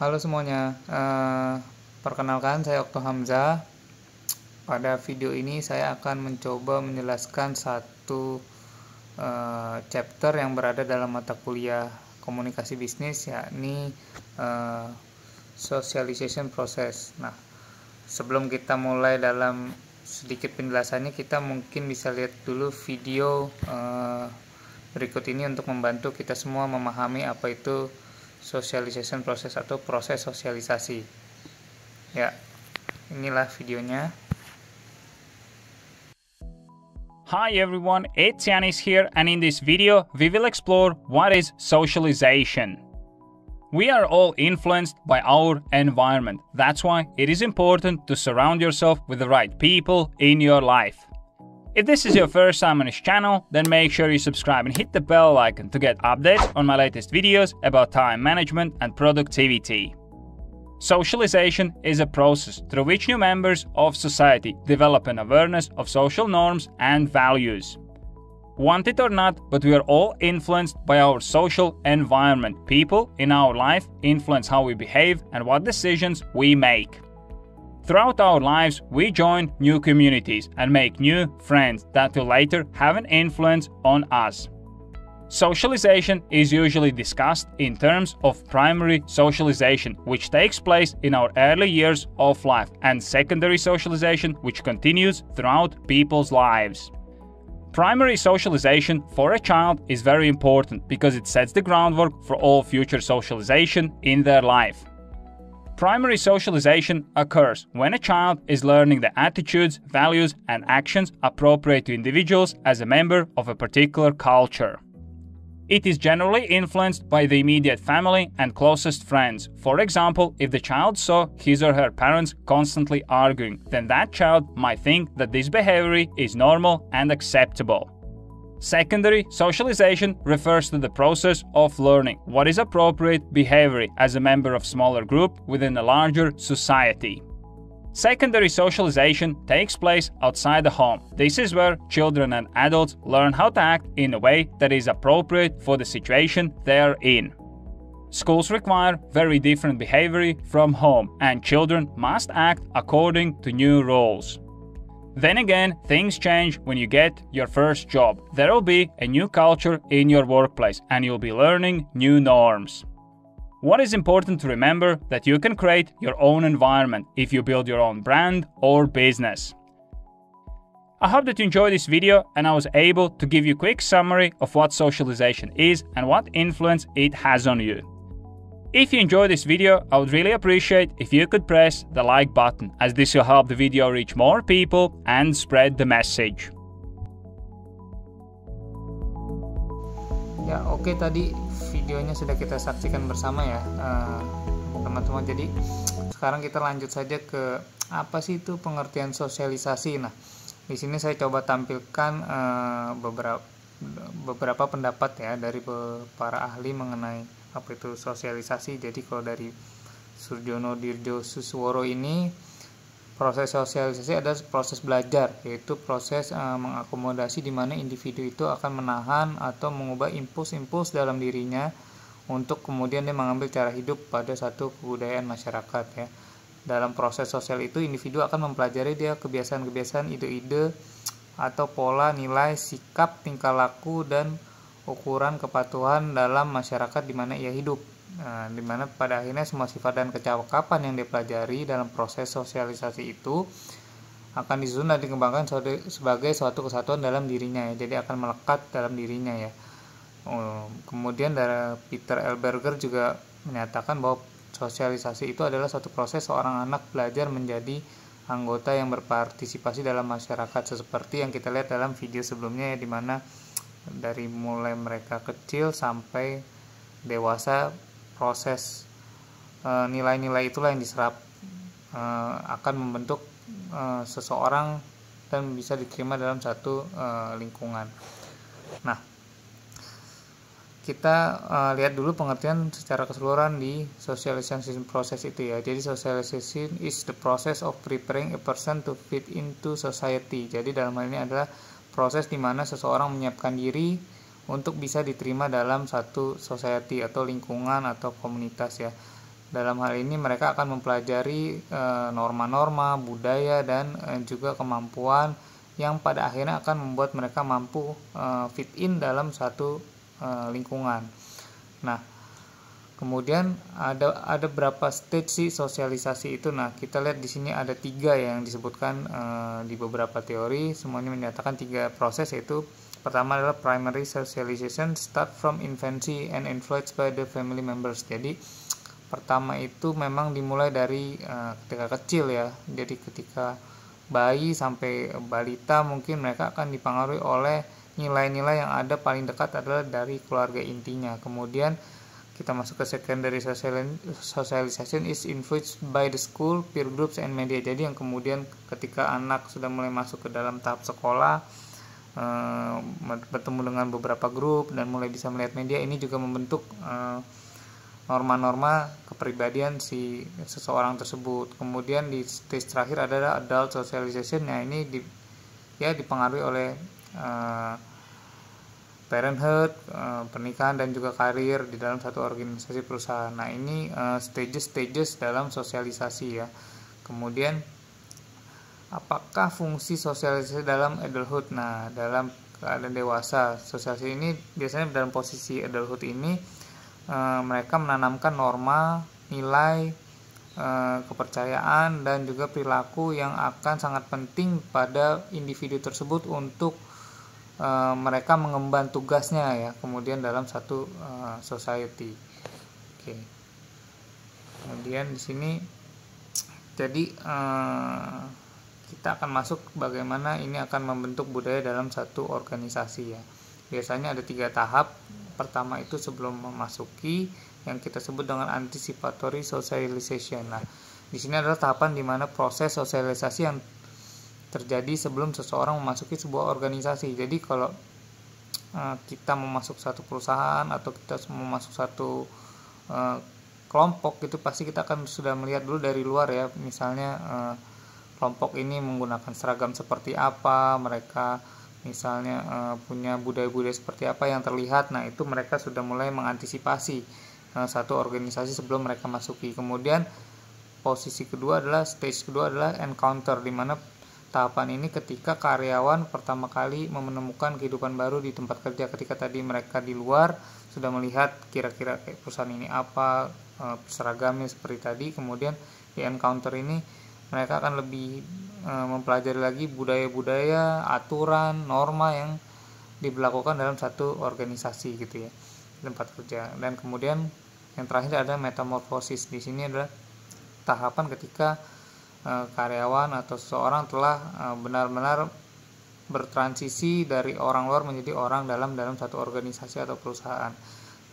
Halo semuanya, perkenalkan saya Okto Hamzah. Pada video ini saya akan mencoba menjelaskan satu chapter yang berada dalam mata kuliah komunikasi bisnis, yakni socialization process. Nah, sebelum kita mulai dalam sedikit penjelasannya, kita mungkin bisa lihat dulu video berikut ini untuk membantu kita semua memahami apa itu socialization process atau proses sosialisasi. Ya, inilah videonya. Hi everyone, it's Yanis here, and in this video we will explore what is socialization. We are all influenced by our environment. That's why it is important to surround yourself with the right people in your life. If this is your first time on this channel, then make sure you subscribe and hit the bell icon to get updates on my latest videos about time management and productivity. Socialization is a process through which new members of society develop an awareness of social norms and values. Want it or not, but we are all influenced by our social environment. People in our life influence how we behave and what decisions we make. Throughout our lives, we join new communities and make new friends that will later have an influence on us. Socialization is usually discussed in terms of primary socialization, which takes place in our early years of life, and secondary socialization, which continues throughout people's lives. Primary socialization for a child is very important because it sets the groundwork for all future socialization in their life. Primary socialization occurs when a child is learning the attitudes, values, and actions appropriate to individuals as a member of a particular culture. It is generally influenced by the immediate family and closest friends. For example, if the child saw his or her parents constantly arguing, then that child might think that this behavior is normal and acceptable. Secondary socialization refers to the process of learning what is appropriate behavior as a member of a smaller group within a larger society. Secondary socialization takes place outside the home. This is where children and adults learn how to act in a way that is appropriate for the situation they are in. Schools require very different behavior from home, and children must act according to new rules. Then again, things change when you get your first job. There will be a new culture in your workplace, and you'll be learning new norms. What is important to remember that you can create your own environment if you build your own brand or business. I hope that you enjoyed this video and I was able to give you a quick summary of what socialization is and what influence it has on you. If you enjoyed this video, I would really appreciate if you could press the like button, as this will help the video reach more people and spread the message. Ya, oke, tadi videonya sudah kita saksikan bersama ya, teman-teman. Jadi sekarang kita lanjut saja ke apa sih itu pengertian sosialisasi. Nah, di sini saya coba tampilkan beberapa pendapat ya dari para ahli mengenai apa itu sosialisasi. Jadi kalau dari Surjono Dirjo Susworo ini, proses sosialisasi adalah proses belajar, yaitu proses mengakomodasi di mana individu itu akan menahan atau mengubah impuls-impuls dalam dirinya untuk kemudian dia mengambil cara hidup pada satu kebudayaan masyarakat ya. Dalam proses sosial itu individu akan mempelajari dia kebiasaan-kebiasaan, ide-ide atau pola, nilai, sikap, tingkah laku, dan ukuran kepatuhan dalam masyarakat di mana ia hidup. Nah, dimana pada akhirnya semua sifat dan kecakapan yang dipelajari dalam proses sosialisasi itu akan disusun dan dikembangkan sebagai suatu kesatuan dalam dirinya ya. Jadi akan melekat dalam dirinya ya. Kemudian dari Peter L. Berger juga menyatakan bahwa sosialisasi itu adalah suatu proses seorang anak belajar menjadi anggota yang berpartisipasi dalam masyarakat, seperti yang kita lihat dalam video sebelumnya ya, dimana dari mulai mereka kecil sampai dewasa, proses nilai-nilai itulah yang diserap akan membentuk seseorang dan bisa diterima dalam satu lingkungan. Nah, kita lihat dulu pengertian secara keseluruhan di socialization process itu ya. Jadi socialization is the process of preparing a person to fit into society. Jadi dalam hal ini adalah proses di mana seseorang menyiapkan diri untuk bisa diterima dalam satu society atau lingkungan atau komunitas ya. Dalam hal ini mereka akan mempelajari norma-norma, budaya, dan juga kemampuan yang pada akhirnya akan membuat mereka mampu fit in dalam satu lingkungan. Nah, kemudian ada berapa stage sih sosialisasi itu? Nah, kita lihat di sini ada 3 yang disebutkan di beberapa teori. Semuanya menyatakan 3 proses, yaitu pertama adalah primary socialization, start from infancy and influenced by the family members. Jadi pertama itu memang dimulai dari ketika kecil ya. Jadi ketika bayi sampai balita mungkin mereka akan dipengaruhi oleh nilai-nilai yang ada paling dekat adalah dari keluarga intinya. Kemudian kita masuk ke secondary socialization is influenced by the school, peer groups, and media. Jadi yang kemudian ketika anak sudah mulai masuk ke dalam tahap sekolah, bertemu dengan beberapa grup dan mulai bisa melihat media, ini juga membentuk norma-norma kepribadian si seseorang tersebut. Kemudian di stage terakhir adalah adult socialization. Nah, ini dipengaruhi oleh parenthood, pernikahan, dan juga karir di dalam satu organisasi perusahaan. Nah, ini stages dalam sosialisasi ya. Kemudian apakah fungsi sosialisasi dalam adulthood? Nah, dalam keadaan dewasa, sosialisasi ini biasanya dalam posisi adulthood ini mereka menanamkan norma, nilai, kepercayaan, dan juga perilaku yang akan sangat penting pada individu tersebut untuk mereka mengemban tugasnya ya kemudian dalam satu society. Oke. Kemudian di sini jadi kita akan masuk bagaimana ini akan membentuk budaya dalam satu organisasi ya. Biasanya ada 3 tahap. Pertama itu sebelum memasuki, yang kita sebut dengan anticipatory socialization. Nah, di sini adalah tahapan di mana proses sosialisasi yang terjadi sebelum seseorang memasuki sebuah organisasi. Jadi kalau kita mau masuk satu perusahaan atau kita mau masuk satu kelompok, itu pasti kita akan sudah melihat dulu dari luar ya. Misalnya kelompok ini menggunakan seragam seperti apa, mereka misalnya punya budaya-budaya seperti apa yang terlihat. Nah, itu mereka sudah mulai mengantisipasi satu organisasi sebelum mereka masuki. Kemudian stage kedua adalah encounter, di mana tahapan ini ketika karyawan pertama kali menemukan kehidupan baru di tempat kerja. Ketika tadi mereka di luar sudah melihat kira-kira perusahaan ini apa, seragamnya seperti tadi, kemudian di encounter ini mereka akan lebih mempelajari lagi budaya-budaya, aturan, norma yang diberlakukan dalam satu organisasi gitu ya, tempat kerja. Dan kemudian yang terakhir ada metamorfosis. Di sini adalah tahapan ketika karyawan atau seseorang telah benar-benar bertransisi dari orang luar menjadi orang dalam satu organisasi atau perusahaan.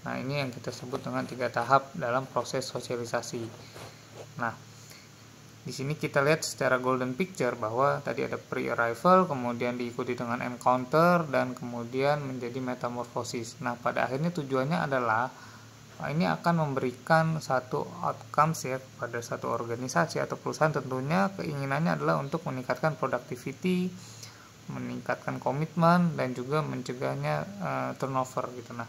Nah, ini yang kita sebut dengan 3 tahap dalam proses sosialisasi. Nah, di sini kita lihat secara golden picture bahwa tadi ada pre-arrival, kemudian diikuti dengan encounter, dan kemudian menjadi metamorfosis. Nah, pada akhirnya tujuannya adalah ini akan memberikan satu outcomes ya kepada satu organisasi atau perusahaan. Tentunya keinginannya adalah untuk meningkatkan productivity, meningkatkan komitmen, dan juga mencegahnya turnover gitu. Nah,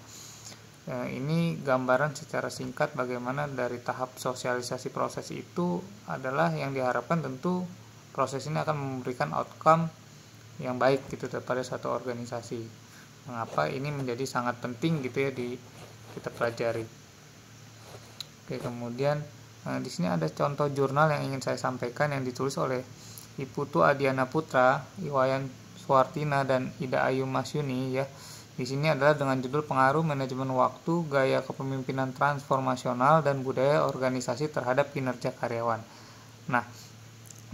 ini gambaran secara singkat bagaimana dari tahap sosialisasi proses itu adalah yang diharapkan. Tentu proses ini akan memberikan outcome yang baik gitu daripada satu organisasi. Mengapa ini menjadi sangat penting gitu ya kita pelajari. Oke, kemudian di sini ada contoh jurnal yang ingin saya sampaikan yang ditulis oleh Iputu Adiana Putra, Iwayan Suwartina, dan Ida Ayu Masyuni ya. Di sini adalah dengan judul Pengaruh Manajemen Waktu, Gaya Kepemimpinan Transformasional, dan Budaya Organisasi Terhadap Kinerja Karyawan. Nah,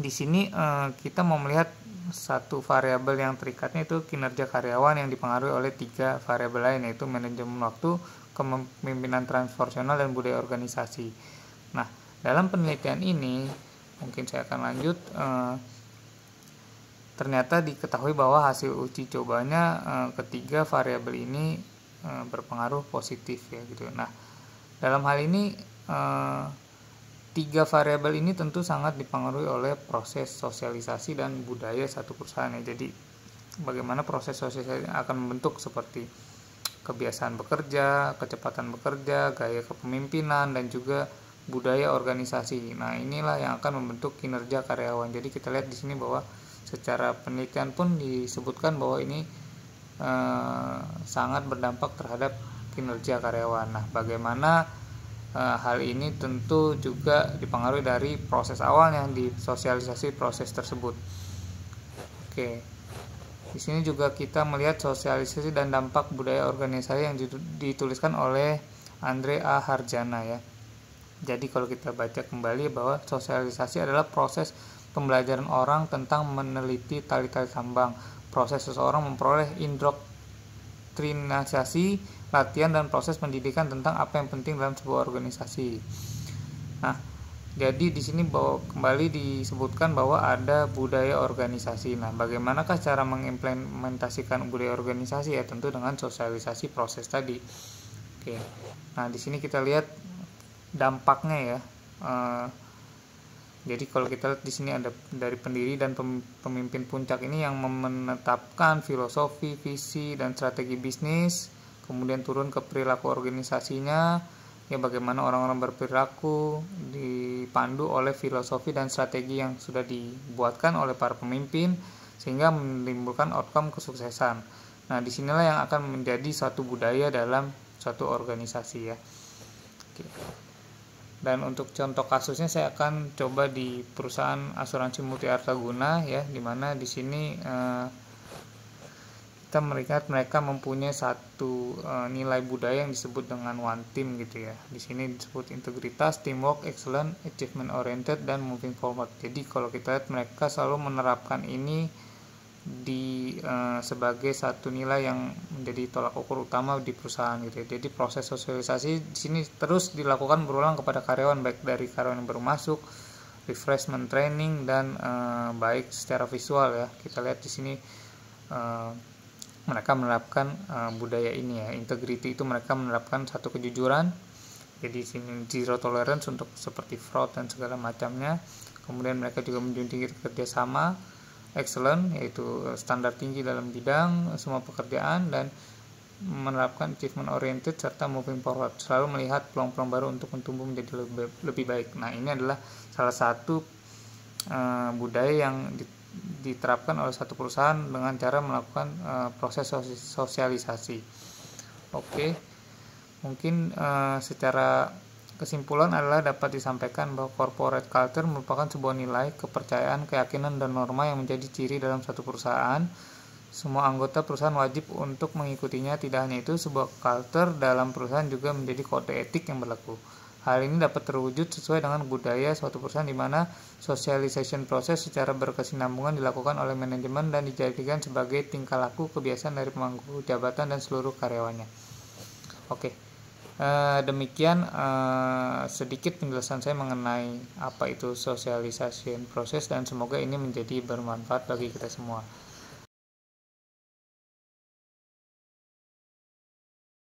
di sini kita mau melihat satu variabel yang terikatnya itu kinerja karyawan yang dipengaruhi oleh 3 variabel lain, yaitu manajemen waktu, kepemimpinan transformasional, dan budaya organisasi. Nah, dalam penelitian ini mungkin saya akan lanjut. Ternyata diketahui bahwa hasil uji cobanya ketiga variabel ini berpengaruh positif ya gitu. Nah, dalam hal ini 3 variabel ini tentu sangat dipengaruhi oleh proses sosialisasi dan budaya satu perusahaan ya. Jadi bagaimana proses sosialisasi akan membentuk seperti kebiasaan bekerja, kecepatan bekerja, gaya kepemimpinan, dan juga budaya organisasi. Nah, inilah yang akan membentuk kinerja karyawan. Jadi kita lihat di sini bahwa secara penelitian pun disebutkan bahwa ini sangat berdampak terhadap kinerja karyawan. Nah, bagaimana hal ini tentu juga dipengaruhi dari proses awalnya di sosialisasi proses tersebut. Oke. Di sini juga kita melihat sosialisasi dan dampak budaya organisasi yang dituliskan oleh Andre A. Harjana ya. Jadi kalau kita baca kembali bahwa sosialisasi adalah proses pembelajaran orang tentang meneliti tali-tali tambang, proses seseorang memperoleh indoktrinasi, latihan dan proses pendidikan tentang apa yang penting dalam sebuah organisasi. Nah, jadi di sini kembali disebutkan bahwa ada budaya organisasi. Nah, bagaimanakah cara mengimplementasikan budaya organisasi? Ya, tentu dengan sosialisasi proses tadi. Oke. Nah, di sini kita lihat dampaknya ya. Jadi kalau kita lihat di sini ada dari pendiri dan pemimpin puncak ini yang menetapkan filosofi, visi dan strategi bisnis, kemudian turun ke perilaku organisasinya, ya bagaimana orang-orang berperilaku dipandu oleh filosofi dan strategi yang sudah dibuatkan oleh para pemimpin sehingga menimbulkan outcome kesuksesan. Nah, disinilah yang akan menjadi suatu budaya dalam suatu organisasi ya. Oke. Dan untuk contoh kasusnya saya akan coba di perusahaan asuransi Multi Artaguna ya, dimana di sini kita melihat mereka mempunyai satu nilai budaya yang disebut dengan one team gitu ya. Di sini disebut integritas, teamwork, excellent, achievement oriented dan moving forward. Jadi kalau kita lihat mereka selalu menerapkan ini sebagai satu nilai yang menjadi tolak ukur utama di perusahaan gitu ya. Jadi proses sosialisasi di sini terus dilakukan berulang kepada karyawan, baik dari karyawan yang baru masuk, refreshment training dan baik secara visual ya. Kita lihat di sini mereka menerapkan budaya ini ya. Integrity itu mereka menerapkan satu kejujuran. Jadi di sini zero tolerance untuk seperti fraud dan segala macamnya. Kemudian mereka juga menjunjung tinggi kerjasama, excellent yaitu standar tinggi dalam bidang semua pekerjaan, dan menerapkan achievement oriented serta moving forward, selalu melihat peluang-peluang baru untuk tumbuh menjadi lebih baik. Nah, ini adalah salah satu budaya yang diterapkan oleh satu perusahaan dengan cara melakukan proses sosialisasi. Oke. Mungkin secara kesimpulan adalah dapat disampaikan bahwa corporate culture merupakan sebuah nilai, kepercayaan, keyakinan, dan norma yang menjadi ciri dalam satu perusahaan. Semua anggota perusahaan wajib untuk mengikutinya. Tidak hanya itu, sebuah culture dalam perusahaan juga menjadi kode etik yang berlaku. Hal ini dapat terwujud sesuai dengan budaya suatu perusahaan di mana socialization proses secara berkesinambungan dilakukan oleh manajemen dan dijadikan sebagai tingkah laku kebiasaan dari pemangku jabatan dan seluruh karyawannya. Oke. Demikian sedikit penjelasan saya mengenai apa itu socialization proses, dan semoga ini menjadi bermanfaat bagi kita semua.